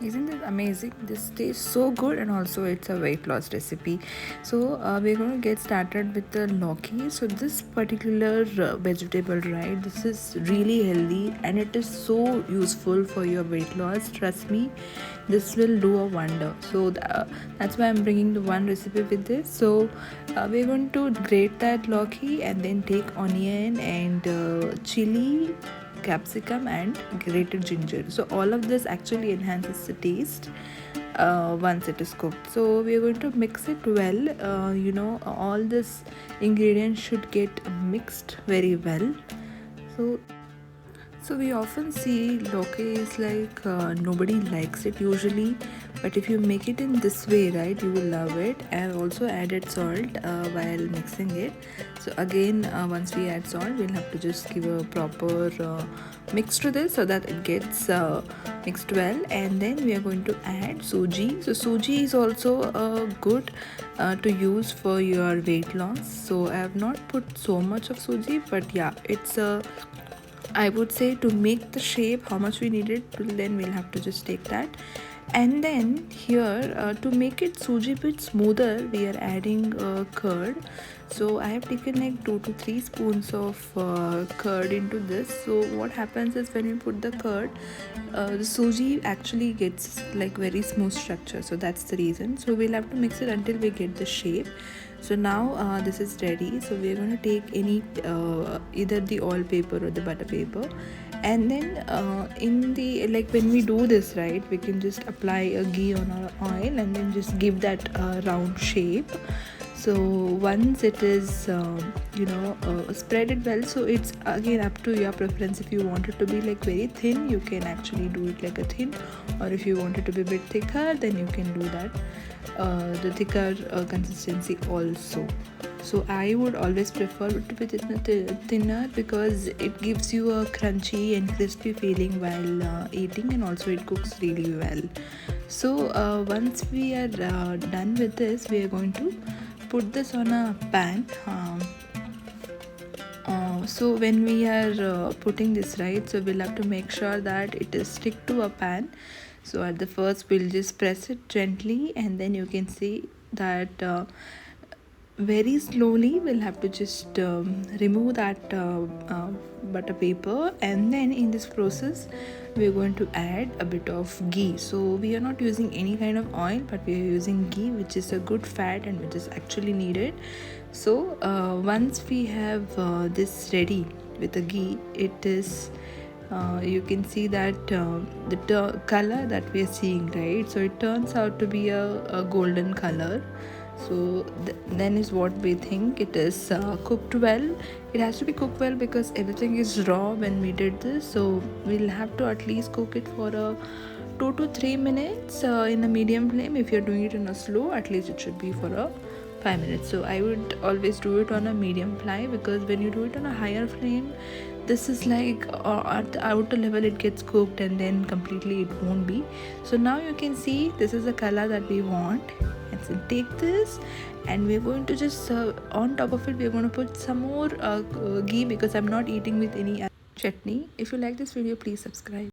Isn't it amazing? This tastes so good, and also it's a weight loss recipe. So we're going to get started with the Loki. So this particular vegetable, right? This is really healthy and it is so useful for your weight loss. Trust me, this will do a wonder. So that's why I'm bringing the one recipe with this. So we're going to grate that Loki and then take onion and chili, capsicum and grated ginger. So all of this actually enhances the taste once it is cooked. So we are going to mix it well. All this ingredients should get mixed very well. So we often see loke is like nobody likes it usually, but if you make it in this way, right, you will love it. And also added salt while mixing it. So again, once we add salt, we'll have to just give a proper mix to this so that it gets mixed well. And then we are going to add suji. So suji is also good to use for your weight loss. So I have not put so much of suji, but yeah, it's a I would say to make the shape how much we need it, then we'll have to just take that. And then here to make it suji bit smoother, we are adding curd. So I have taken like 2 to 3 spoons of curd into this. So what happens is when you put the curd, the suji actually gets like very smooth structure. So that's the reason. So we'll have to mix it until we get the shape. So now this is ready. So we're going to take any either the oil paper or the butter paper, and then in the like when we do this, right, we can just apply a ghee on our oil and then just give that round shape. So once it is spread it well. So it's again up to your preference. If you want it to be like very thin, you can actually do it like a thin, or if you want it to be a bit thicker, then you can do that the thicker consistency also. So I would always prefer it to be thinner because it gives you a crunchy and crispy feeling while eating, and also it cooks really well. So once we are done with this, we are going to put this on a pan. So when we are putting this, right, so we'll have to make sure that it is stick to a pan. So at the first we'll just press it gently, and then you can see that very slowly we'll have to just remove that butter paper. And then in this process we're going to add a bit of ghee. So we are not using any kind of oil, but we are using ghee, which is a good fat and which is actually needed. So once we have this ready with the ghee, it is you can see that the color that we are seeing, right, so it turns out to be a golden color. So then is what we think it is cooked well. It has to be cooked well because everything is raw when we did this. So we'll have to at least cook it for a 2 to 3 minutes in a medium flame. If you're doing it in a slow, at least it should be for a 5 minutes. So I would always do it on a medium flame, because when you do it on a higher flame, this is like at the outer level it gets cooked and then completely it won't be. So now you can see this is the color that we want. And so take this, and we're going to just on top of it we're going to put some more ghee, because I'm not eating with any chutney. If you like this video, please subscribe.